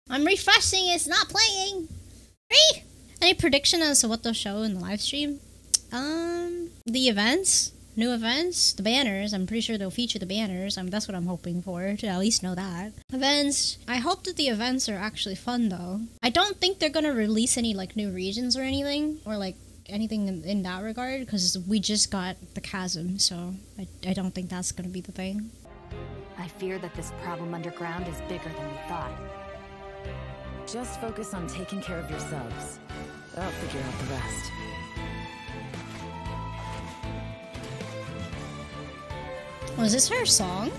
I'm refreshing, it's not playing. Free. Any prediction as to what they'll show in the live stream? The events, new events, the banners. I'm pretty sure they'll feature the banners. That's what I'm hoping for, to at least know that. Events. I hope that the events are actually fun though. I don't think they're gonna release any like new regions or anything, or like anything in that regard, because we just got the chasm, so I don't think that's gonna be the thing. I fear that this problem underground is bigger than we thought. Just focus on taking care of yourselves. I'll figure out the rest. Was this her song?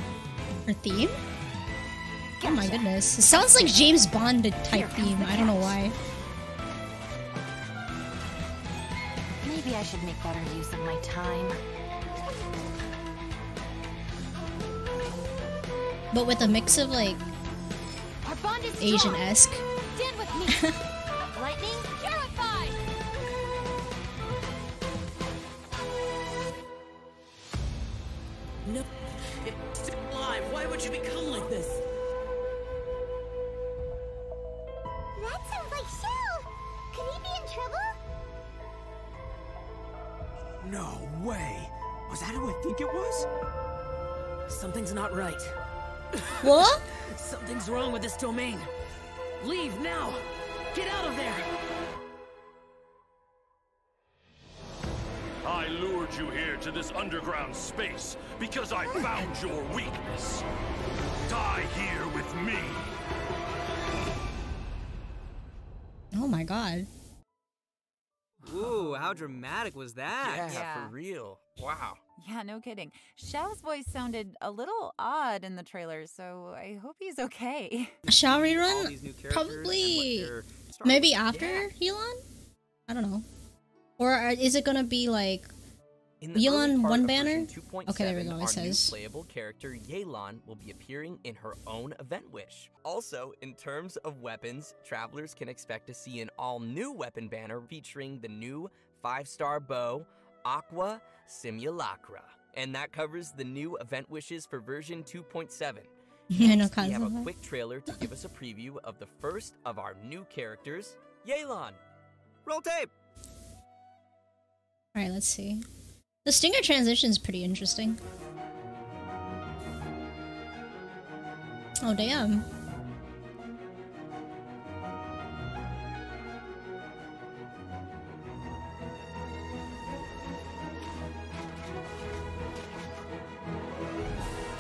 Her theme? Oh my goodness. It sounds like James Bond type theme. I don't know why. Maybe I should make better use of my time. But with a mix of like Our bond is Asian-esque. Stand with me. Lightning purified. No, it's still alive. Why would you become like this? That sounds like Shell! Could he be in trouble? No way. Was that who I think it was? Something's not right. What? Something's wrong with this domain. Leave now. Get out of there. I lured you here to this underground space because I found your weakness. Die here with me. Oh my god. Ooh, how dramatic was that? Yeah. For real. Wow. Yeah, no kidding. Xiao's voice sounded a little odd in the trailer, so I hope he's okay. Shall All rerun? these new characters and what Probably they're starting maybe with. after Yelan? I don't know. Or is it gonna be like In the Yelan early part one of banner? version 2.7, Okay, there we go, it our new says. playable character Yelan will be appearing in her own event wish. Also, in terms of weapons, travelers can expect to see an all-new weapon banner featuring the new 5-star bow, Aqua Simulacra. And that covers the new event wishes for version 2.7. I know, Next, we have a Kazuha. quick trailer to give us a preview of the first of our new characters, Yelan. Roll tape! Alright, let's see. The Stinger transition is pretty interesting. Oh damn.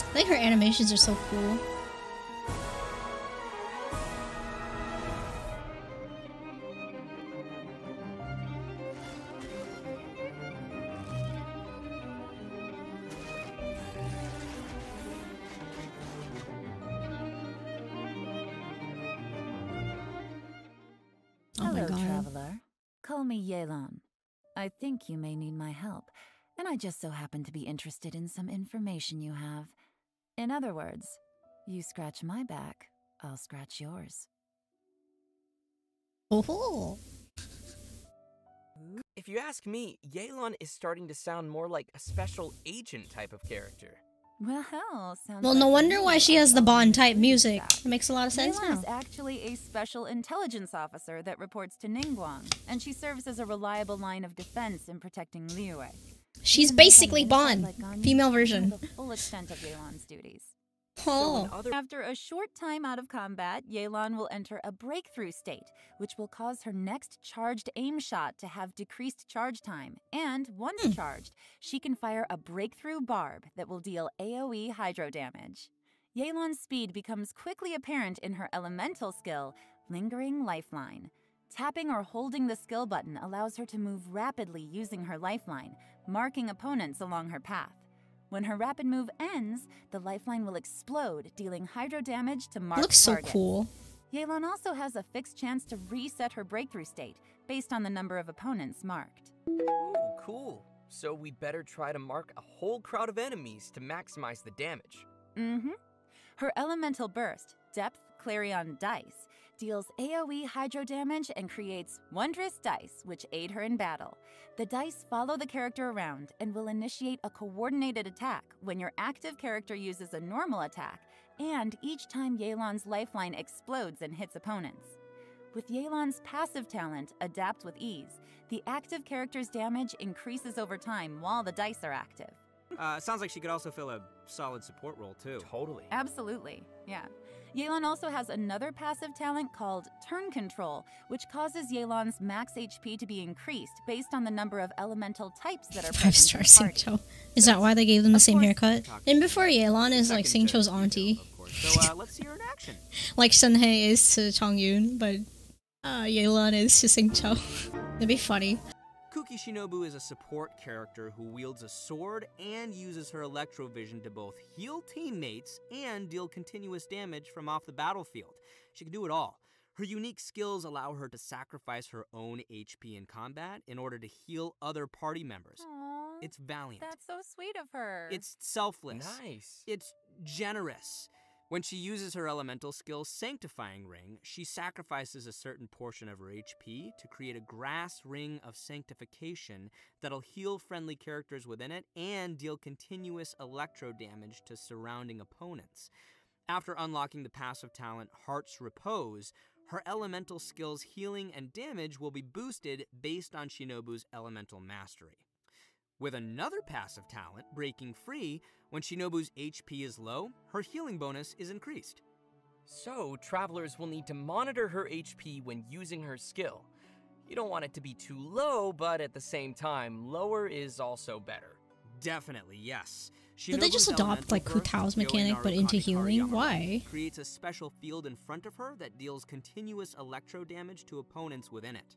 I think her animations are so cool. Oh my Hello, god. traveler. Call me Yelan. I think you may need my help, and I just so happen to be interested in some information you have. In other words, you scratch my back, I'll scratch yours. Oh. If you ask me, Yelan is starting to sound more like a special agent type of character. Well, sounds Well, like no you wonder why have she has the all Bond the type music. stuff. It makes a lot of sense Yelan now. is actually a special intelligence officer that reports to Ningguang, and she serves as a reliable line of defense in protecting Liyue. She's Even though basically some Bond, like Ganyu female don't know version. The full extent of Yelan's duties. Oh. After a short time out of combat, Yelan will enter a breakthrough state, which will cause her next charged aim shot to have decreased charge time. And once charged, she can fire a breakthrough barb that will deal AoE hydro damage. Yelan's speed becomes quickly apparent in her elemental skill, Lingering Lifeline. Tapping or holding the skill button allows her to move rapidly using her lifeline, marking opponents along her path. When her rapid move ends, the lifeline will explode, dealing hydro damage to marked Looks so targets. cool. Yelan also has a fixed chance to reset her breakthrough state, based on the number of opponents marked. Ooh, cool. So we better try to mark a whole crowd of enemies to maximize the damage. Mm-hmm. Her elemental burst, Depth Clarion Dice, deals AoE hydro damage and creates wondrous dice, which aid her in battle. The dice follow the character around and will initiate a coordinated attack when your active character uses a normal attack, and each time Yelan's lifeline explodes and hits opponents. With Yelan's passive talent, Adapt with Ease, the active character's damage increases over time while the dice are active. Sounds like she could also fill a solid support role, too. Totally. Absolutely, yeah. Yelan also has another passive talent called Turn Control, which causes Yelan's max HP to be increased based on the number of elemental types that are present 5-star in the party. Xingqiu. Is that why they gave them the Of same course. haircut? And before Yelan is like Second to Xingqiu's Yuto, auntie. of course. So, let's see her in action. Like Shenhe is to Chongyun, but Yelan is to Xingqiu. That'd be funny. Kuki Shinobu is a support character who wields a sword and uses her Electrovision to both heal teammates and deal continuous damage from off the battlefield. She can do it all. Her unique skills allow her to sacrifice her own HP in combat in order to heal other party members. Aww, It's valiant. that's so sweet of her. It's selfless. Nice. It's generous. When she uses her elemental skill, Sanctifying Ring, she sacrifices a certain portion of her HP to create a grass ring of sanctification that'll heal friendly characters within it and deal continuous electro damage to surrounding opponents. After unlocking the passive talent Heart's Repose, her elemental skills healing and damage will be boosted based on Shinobu's elemental mastery. With another passive talent, Breaking Free, when Shinobu's HP is low, her healing bonus is increased. So, travelers will need to monitor her HP when using her skill. You don't want it to be too low, but at the same time, lower is also better. Definitely, yes. Did they just Shinobu's adopt like elemental Ku Tao's birth, mechanic Yoinaru but into Kakikari healing? Yamaru, Why? creates a special field in front of her that deals continuous electro damage to opponents within it.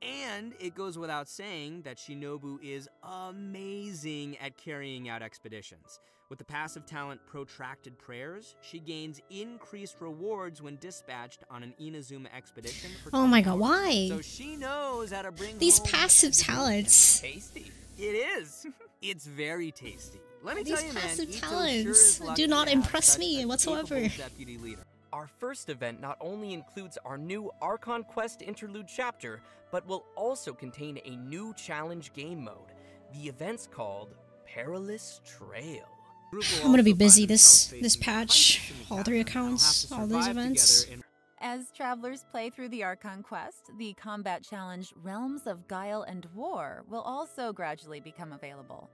And it goes without saying that Shinobu is amazing at carrying out expeditions. With the passive talent Protracted Prayers, she gains increased rewards when dispatched on an Inazuma expedition for Oh my 10 god, hours. why? So she knows how to bring These home passive messages. talents. Tasty. It is. It's very tasty. Let me These tell you, man, passive Ito talents sure is lucky do not to have impress such me a whatsoever. capable deputy leader. Our first event not only includes our new Archon Quest interlude chapter, but will also contain a new challenge game mode. The event's called Perilous Trail. I'm gonna be busy this patch. All 3 accounts, all these events. As travelers play through the Archon Quest, the combat challenge Realms of Guile and War will also gradually become available.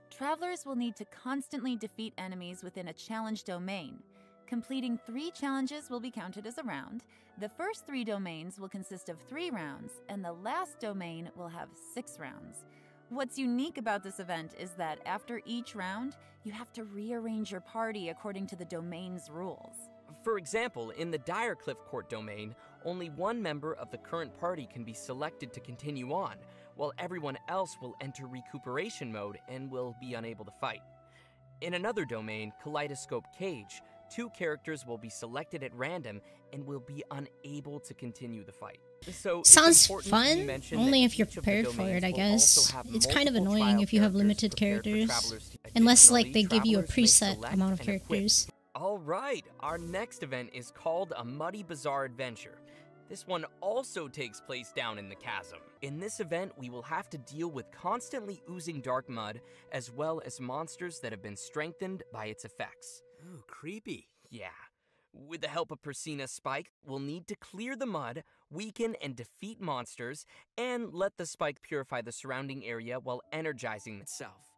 Travelers will need to constantly defeat enemies within a challenge domain. Completing 3 challenges will be counted as a round. The first 3 domains will consist of 3 rounds, and the last domain will have 6 rounds. What's unique about this event is that after each round, you have to rearrange your party according to the domain's rules. For example, in the Direcliff Court domain, only one member of the current party can be selected to continue on, while everyone else will enter recuperation mode and will be unable to fight. In another domain, Kaleidoscope Cage, 2 characters will be selected at random and will be unable to continue the fight. So it's Sounds important to fun, mention only that if you're each of the prepared for domains it, I will guess. also have It's kind of multiple annoying trial if you have characters limited prepared for characters. travelers to- Unless like Additionally, they give you a travelers may preset select amount of and equip. characters. All right, our next event is called A Muddy Bazaar Adventure. This one also takes place down in the chasm. In this event, we will have to deal with constantly oozing dark mud, as well as monsters that have been strengthened by its effects. Ooh, creepy. Yeah. With the help of Persina Spike, we'll need to clear the mud, weaken and defeat monsters, and let the spike purify the surrounding area while energizing itself.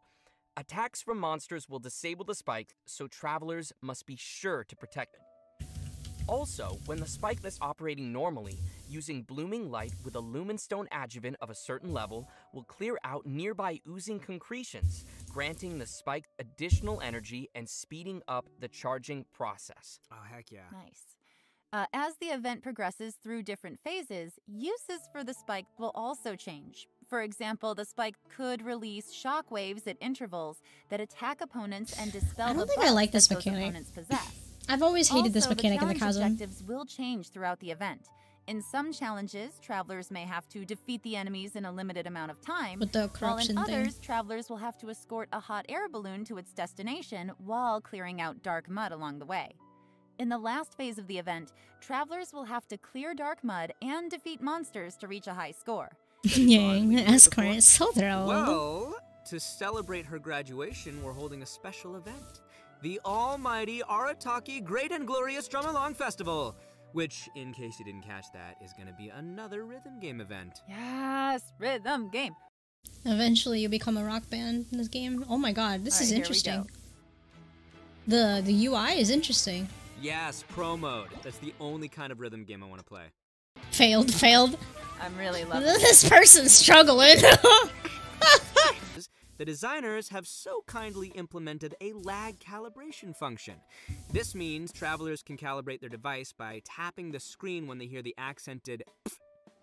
Attacks from monsters will disable the spike, so travelers must be sure to protect it. Also, when the spike is operating normally, using Blooming Light with a Lumenstone adjuvant of a certain level will clear out nearby oozing concretions, granting the spike additional energy and speeding up the charging process. Oh, heck yeah. Nice. As the event progresses through different phases, uses for the spike will also change. For example, the spike could release shockwaves at intervals that attack opponents and dispel I don't the think I bugs like this that those mechanic. opponents possess. I've always hated this Also, mechanic in the challenge chasm. objectives will change throughout the event. In some challenges, travelers may have to defeat the enemies in a limited amount of time, With the while in corruption others, thing. travelers will have to escort a hot air balloon to its destination while clearing out dark mud along the way. In the last phase of the event, travelers will have to clear dark mud and defeat monsters to reach a high score. Yang, the escort is so thrilled. Well, to celebrate her graduation, we're holding a special event. the almighty Arataki Great and Glorious Drum Along Festival, which, in case you didn't catch that, is going to be another rhythm game event. Yes, rhythm game. Eventually you become a rock band in this game. Oh my god, this is Alright, here we interesting. go. The UI is interesting. Yes, pro mode. That's the only kind of rhythm game I want to play. Failed. I'm really loving This person's struggling. The designers have so kindly implemented a lag calibration function. This means travelers can calibrate their device by tapping the screen when they hear the accented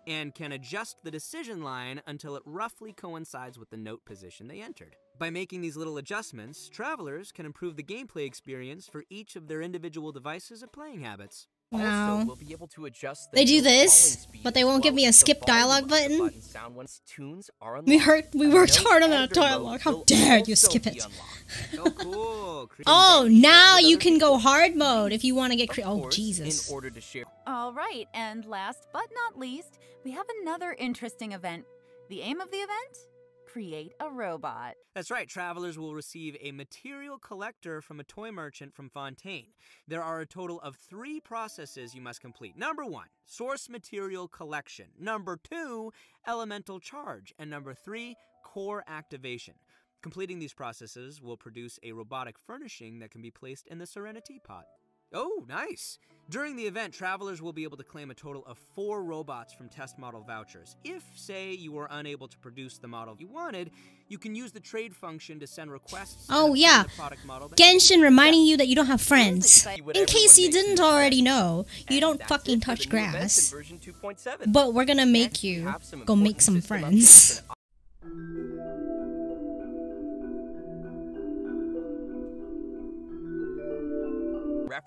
and can adjust the decision line until it roughly coincides with the note position they entered. By making these little adjustments, travelers can improve the gameplay experience for each of their individual devices and playing habits. Wow. Also, we'll be able to adjust the They do note this, falling speed but they as won't give well me a as the skip volume dialogue of the button? sound when tunes are We unlocked. worked A hard on note that editor dialogue. mode How will dare you also skip be it? unlocked. Oh, cool. Oh, now you can go hard mode if you want to get Of oh course, Jesus. in order to share All right, and last but not least, we have another interesting event. The aim of the event? Create a robot. That's right, travelers will receive a material collector from a toy merchant from Fontaine. There are a total of 3 processes you must complete. Number 1, source material collection. Number 2, elemental charge. And number 3, core activation. Completing these processes will produce a robotic furnishing that can be placed in the Serenity Pot. Oh, nice! During the event, travelers will be able to claim a total of 4 robots from test model vouchers. If, say, you were unable to produce the model you wanted, you can use the trade function to send requests. Oh, and yeah. obtain the product model that Genshin reminding you that you don't have friends. exciting what In case everyone you makes didn't in already Japan. know, you And don't that's fucking it for touch the new events in grass. version 2.7. But we're gonna make Next, we you have some go make important some system friends. updates and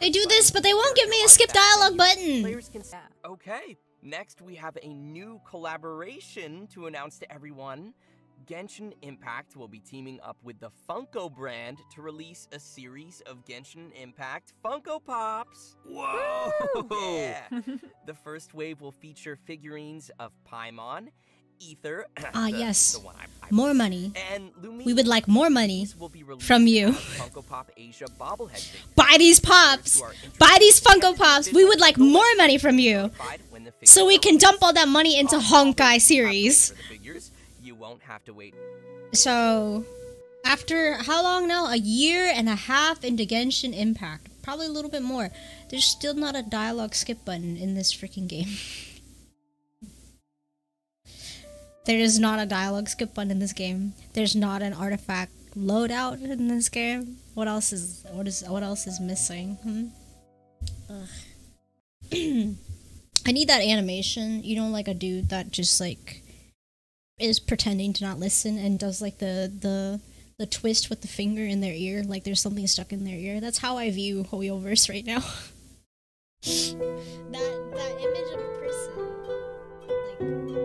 They do reference this, buttons but they won't appear give me in a the skip artifact dialogue menu. button. Players can Yeah. Okay, next we have a new collaboration to announce to everyone. Genshin Impact will be teaming up with the Funko brand to release a series of Genshin Impact Funko Pops. Whoa! Yeah. The first wave will feature figurines of Paimon, Ether, Yes. the one I More was- money. and Lumine. We would like more money These will be released from you. as Funko Pop Asia bobblehead figures. Buy these pops! Buy these Funko Pops! We would like more money from you! When the So we figures can are dump all that money into released. Honkai Although you have to wait series. for the figures, you won't have to wait. So, after how long now? A year and a half into Genshin Impact. Probably a little bit more. There's still not a dialogue skip button in this freaking game. There is not a dialogue skip button in this game. There's not an artifact loadout in this game. What else is missing? Ugh. I need that animation. You know, like a dude that just like is pretending to not listen and does like the twist with the finger in their ear, like there's something stuck in their ear. That's how I view Hoyoverse right now. that image of a person, like